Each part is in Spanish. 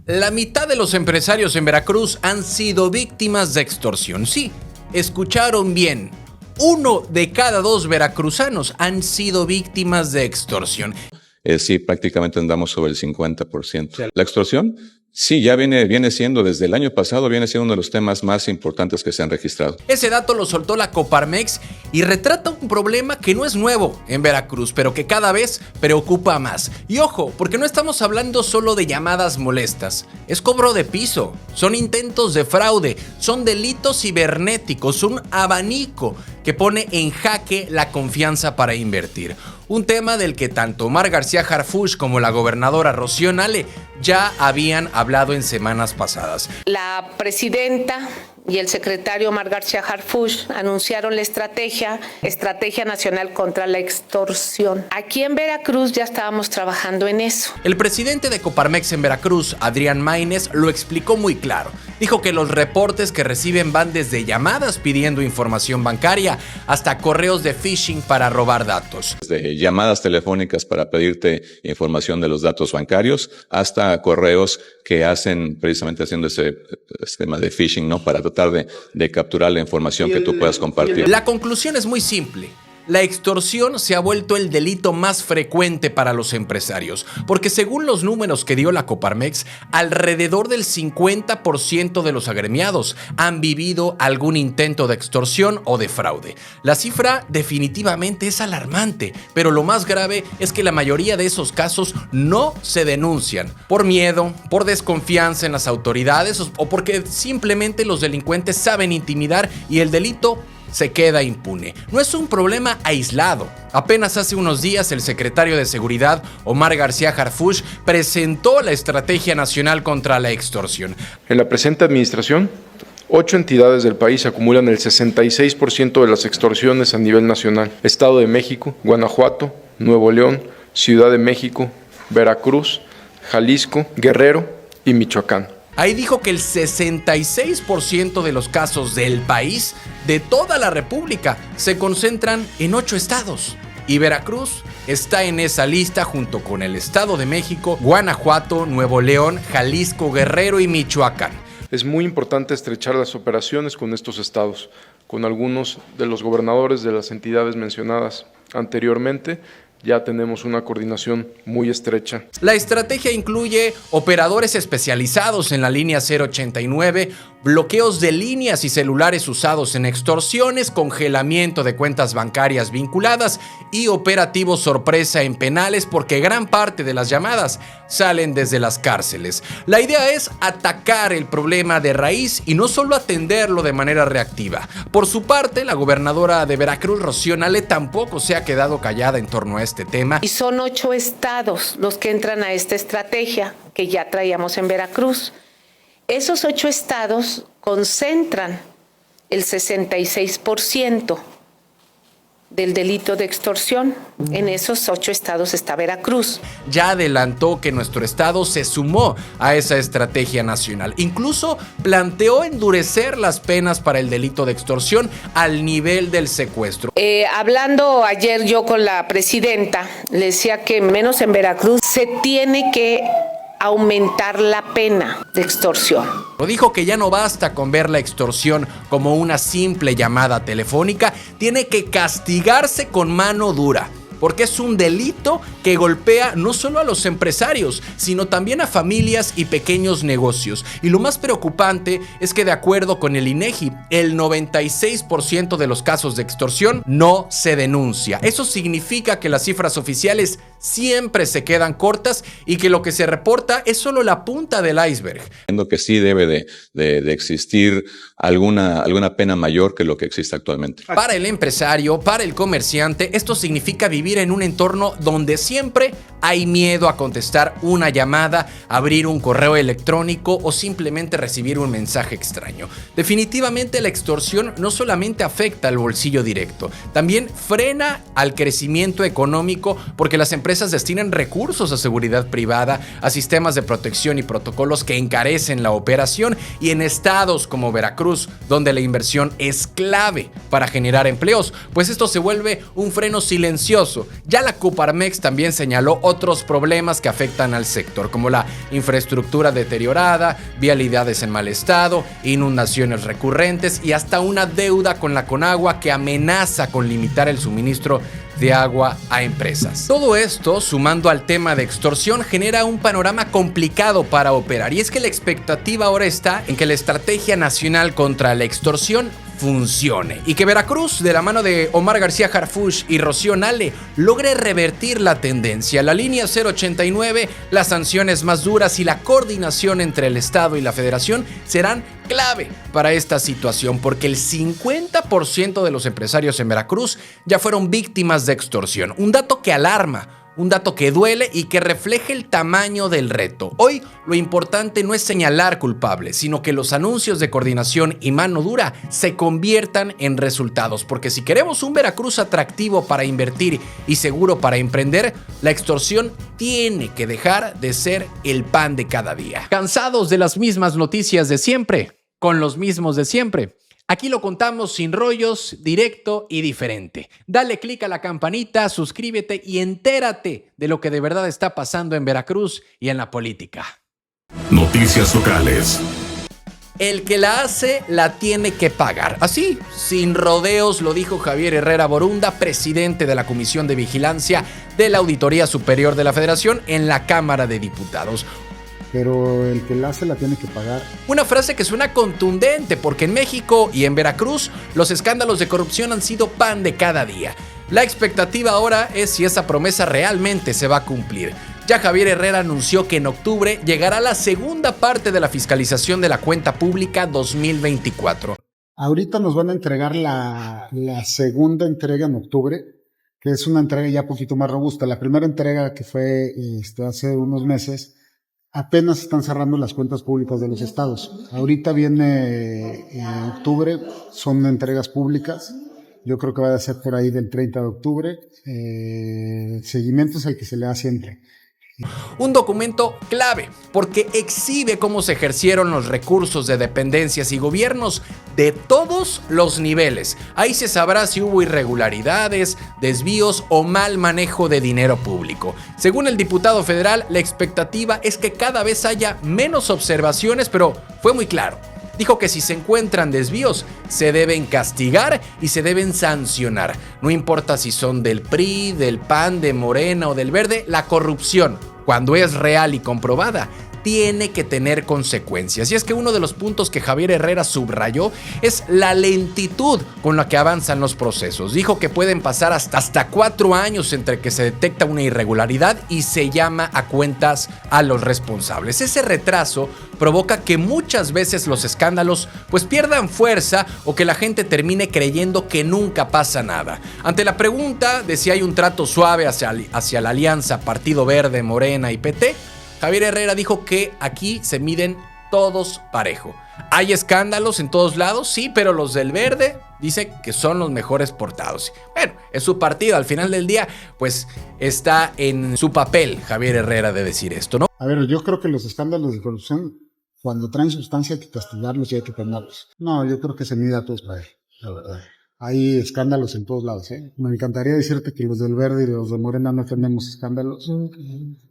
La mitad de los empresarios en Veracruz han sido víctimas de extorsión. Sí, escucharon bien. 1 de cada 2 veracruzanos han sido víctimas de extorsión. Sí, prácticamente andamos sobre el 50%. La extorsión, sí, ya viene siendo, desde el año pasado, viene siendo uno de los temas más importantes que se han registrado. Ese dato lo soltó la Coparmex y retrata un problema que no es nuevo en Veracruz, pero que cada vez preocupa más. Y ojo, porque no estamos hablando solo de llamadas molestas, es cobro de piso, son intentos de fraude, son delitos cibernéticos, un abanico que pone en jaque la confianza para invertir. Un tema del que tanto Omar García Harfuch como la gobernadora Rocío Nale ya habían hablado en semanas pasadas. La presidenta y el secretario Omar García Harfuch anunciaron la Estrategia Nacional contra la Extorsión. Aquí en Veracruz ya estábamos trabajando en eso. El presidente de Coparmex en Veracruz, Adrián Maínez, lo explicó muy claro. Dijo que los reportes que reciben van desde llamadas pidiendo información bancaria hasta correos de phishing para robar datos. Desde llamadas telefónicas para pedirte información de los datos bancarios hasta correos que hacen precisamente haciendo ese tema de phishing, ¿no? Para tratar de capturar la información que tú puedas compartir. La conclusión es muy simple. La extorsión se ha vuelto el delito más frecuente para los empresarios, porque según los números que dio la Coparmex, alrededor del 50% de los agremiados han vivido algún intento de extorsión o de fraude. La cifra definitivamente es alarmante, pero lo más grave es que la mayoría de esos casos no se denuncian por miedo, por desconfianza en las autoridades o porque simplemente los delincuentes saben intimidar y el delito se queda impune. No es un problema aislado. Apenas hace unos días el secretario de Seguridad, Omar García Harfuch, presentó la Estrategia Nacional contra la Extorsión. En la presente administración, 8 entidades del país acumulan el 66% de las extorsiones a nivel nacional. Estado de México, Guanajuato, Nuevo León, Ciudad de México, Veracruz, Jalisco, Guerrero y Michoacán. Ahí dijo que el 66% de los casos del país, de toda la República, se concentran en 8 estados. Y Veracruz está en esa lista junto con el Estado de México, Guanajuato, Nuevo León, Jalisco, Guerrero y Michoacán. Es muy importante estrechar las operaciones con estos estados, con algunos de los gobernadores de las entidades mencionadas anteriormente. Ya tenemos una coordinación muy estrecha. La estrategia incluye operadores especializados en la línea 089, bloqueos de líneas y celulares usados en extorsiones, congelamiento de cuentas bancarias vinculadas y operativos sorpresa en penales, porque gran parte de las llamadas salen desde las cárceles. La idea es atacar el problema de raíz y no solo atenderlo de manera reactiva. Por su parte, la gobernadora de Veracruz, Rocío Nale, tampoco se ha quedado callada en torno a este tema. Y son 8 estados los que entran a esta estrategia que ya traíamos en Veracruz. Esos 8 estados concentran el 66% del delito de extorsión. En esos 8 estados está Veracruz. Ya adelantó que nuestro estado se sumó a esa estrategia nacional. Incluso planteó endurecer las penas para el delito de extorsión al nivel del secuestro. Hablando ayer yo con la presidenta, le decía que menos en Veracruz se tiene que aumentar la pena de extorsión. Dijo que ya no basta con ver la extorsión como una simple llamada telefónica, tiene que castigarse con mano dura, porque es un delito que golpea no solo a los empresarios, sino también a familias y pequeños negocios. Y lo más preocupante es que, de acuerdo con el INEGI, el 96% de los casos de extorsión no se denuncia. Eso significa que las cifras oficiales siempre se quedan cortas y que lo que se reporta es solo la punta del iceberg. Entiendo que sí debe de existir alguna pena mayor que lo que existe actualmente. Para el empresario, para el comerciante, esto significa vivir en un entorno donde siempre hay miedo a contestar una llamada, abrir un correo electrónico o simplemente recibir un mensaje extraño. Definitivamente la extorsión no solamente afecta al bolsillo directo, también frena al crecimiento económico, porque las empresas empresas destinan recursos a seguridad privada, a sistemas de protección y protocolos que encarecen la operación, y en estados como Veracruz, donde la inversión es clave para generar empleos, pues esto se vuelve un freno silencioso. Ya la Coparmex también señaló otros problemas que afectan al sector, como la infraestructura deteriorada, vialidades en mal estado, inundaciones recurrentes y hasta una deuda con la Conagua que amenaza con limitar el suministro de agua a empresas. Todo esto, sumando al tema de extorsión, genera un panorama complicado para operar, y es que la expectativa ahora está en que la estrategia nacional contra la extorsión funcione y que Veracruz, de la mano de Omar García Harfuch y Rocío Nale, logre revertir la tendencia. La línea 089, las sanciones más duras y la coordinación entre el Estado y la Federación serán clave para esta situación, porque el 50% de los empresarios en Veracruz ya fueron víctimas de extorsión. Un dato que alarma, un dato que duele y que refleja el tamaño del reto. Hoy lo importante no es señalar culpables, sino que los anuncios de coordinación y mano dura se conviertan en resultados, porque si queremos un Veracruz atractivo para invertir y seguro para emprender, la extorsión tiene que dejar de ser el pan de cada día. ¿Cansados de las mismas noticias de siempre? Con los mismos de siempre. Aquí lo contamos sin rollos, directo y diferente. Dale click a la campanita, suscríbete y entérate de lo que de verdad está pasando en Veracruz y en la política. Noticias locales. El que la hace, la tiene que pagar. Así, sin rodeos, lo dijo Javier Herrera Borunda, presidente de la Comisión de Vigilancia de la Auditoría Superior de la Federación en la Cámara de Diputados. Pero el que la hace la tiene que pagar. Una frase que suena contundente, porque en México y en Veracruz los escándalos de corrupción han sido pan de cada día. La expectativa ahora es si esa promesa realmente se va a cumplir. Ya Javier Herrera anunció que en octubre llegará la segunda parte de la fiscalización de la cuenta pública 2024. Ahorita nos van a entregar la segunda entrega en octubre, que es una entrega ya un poquito más robusta. La primera entrega, que fue hace unos meses, apenas están cerrando las cuentas públicas de los estados. Ahorita viene en octubre, son entregas públicas. Yo creo que va a ser por ahí del 30 de octubre. Seguimiento es el que se le da siempre. Un documento clave porque exhibe cómo se ejercieron los recursos de dependencias y gobiernos de todos los niveles. Ahí se sabrá si hubo irregularidades, desvíos o mal manejo de dinero público. Según el diputado federal, la expectativa es que cada vez haya menos observaciones, pero fue muy claro. Dijo que si se encuentran desvíos, se deben castigar y se deben sancionar. No importa si son del PRI, del PAN, de Morena o del Verde, la corrupción, cuando es real y comprobada, tiene que tener consecuencias. Y es que uno de los puntos que Javier Herrera subrayó es la lentitud con la que avanzan los procesos. Dijo que pueden pasar hasta 4 años entre que se detecta una irregularidad y se llama a cuentas a los responsables. Ese retraso provoca que muchas veces los escándalos pues pierdan fuerza o que la gente termine creyendo que nunca pasa nada. Ante la pregunta de si hay un trato suave hacia la alianza Partido Verde, Morena y PT, Javier Herrera dijo que aquí se miden todos parejo. ¿Hay escándalos en todos lados? Sí, pero los del Verde dice que son los mejores portados. Bueno, es su partido. Al final del día, pues está en su papel Javier Herrera de decir esto, ¿no? A ver, yo creo que los escándalos de corrupción, cuando traen sustancia, hay que castigarlos y hay que penarlos. No, yo creo que se mide a todos parejo, la verdad. Hay escándalos en todos lados, ¿eh? Me encantaría decirte que los del Verde y los de Morena no tenemos escándalos.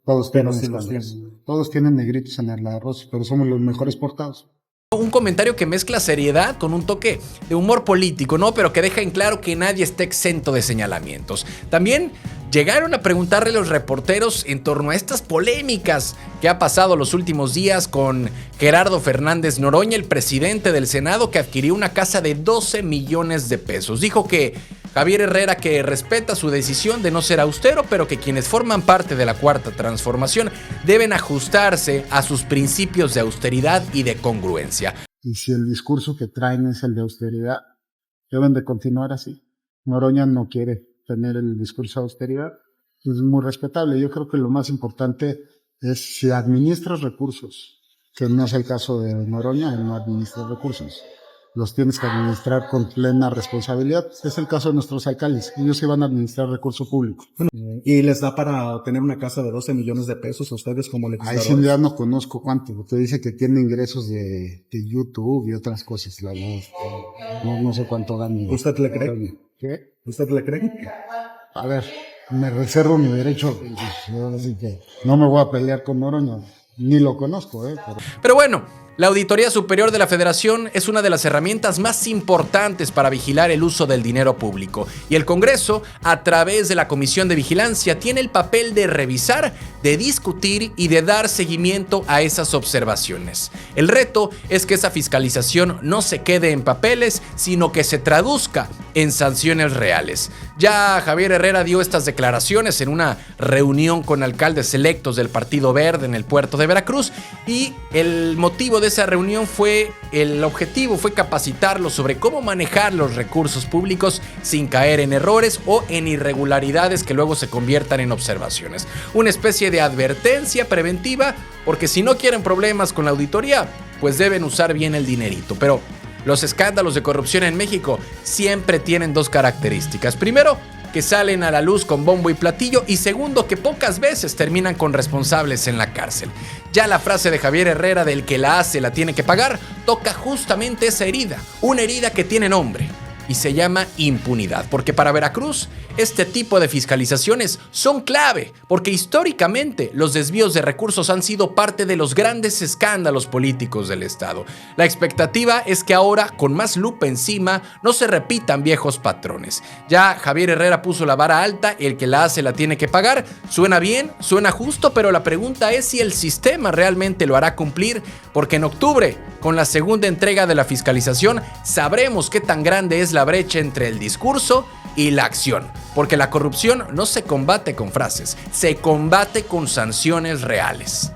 Todos tienen escándalos. Todos tienen negritos en el arroz, pero somos los mejores portados. Un comentario que mezcla seriedad con un toque de humor político, ¿no? Pero que deja en claro que nadie está exento de señalamientos. También llegaron a preguntarle a los reporteros en torno a estas polémicas que ha pasado los últimos días con Gerardo Fernández Noroña, el presidente del Senado, que adquirió una casa de 12 millones de pesos. Dijo que Javier Herrera que respeta su decisión de no ser austero, pero que quienes forman parte de la Cuarta Transformación deben ajustarse a sus principios de austeridad y de congruencia. Y si el discurso que traen es el de austeridad, deben de continuar así. Noroña no quiere tener el discurso de austeridad, es muy respetable. Yo creo que lo más importante es si administras recursos, que no es el caso de Noroña, él no administra recursos. los tienes que administrar con plena responsabilidad. Es el caso de nuestros alcaldes. Ellos sí van a administrar recursos públicos. ¿Y les da para tener una casa de 12 millones de pesos a ustedes como Ahí legisladores? sí ya no conozco cuánto. Usted dice que tiene ingresos de YouTube y otras cosas. No sé cuánto gana. ¿Usted le cree? ¿Qué? ¿Usted le cree? A ver, me reservo mi derecho. Así que no me voy a pelear con Noroña. Ni lo conozco, Pero bueno, la Auditoría Superior de la Federación es una de las herramientas más importantes para vigilar el uso del dinero público. Y el Congreso, a través de la Comisión de Vigilancia, tiene el papel de revisar, de discutir y de dar seguimiento a esas observaciones. El reto es que esa fiscalización no se quede en papeles, sino que se traduzca en sanciones reales. Ya Javier Herrera dio estas declaraciones en una reunión con alcaldes electos del Partido Verde en el puerto de Veracruz, y el motivo de esa reunión el objetivo fue capacitarlos sobre cómo manejar los recursos públicos sin caer en errores o en irregularidades que luego se conviertan en observaciones. Una especie de advertencia preventiva, porque si no quieren problemas con la auditoría, pues deben usar bien el dinerito. Pero los escándalos de corrupción en México siempre tienen dos características. Primero, que salen a la luz con bombo y platillo, y segundo, que pocas veces terminan con responsables en la cárcel. Ya la frase de Javier Herrera del que la hace la tiene que pagar toca justamente esa herida, una herida que tiene nombre y se llama impunidad, porque para Veracruz este tipo de fiscalizaciones son clave, porque históricamente los desvíos de recursos han sido parte de los grandes escándalos políticos del Estado. La expectativa es que ahora, con más lupa encima, no se repitan viejos patrones. Ya Javier Herrera puso la vara alta, el que la hace la tiene que pagar. Suena bien, suena justo, pero la pregunta es si el sistema realmente lo hará cumplir, porque en octubre, con la segunda entrega de la fiscalización, sabremos qué tan grande es la brecha entre el discurso y la acción, porque la corrupción no se combate con frases, se combate con sanciones reales.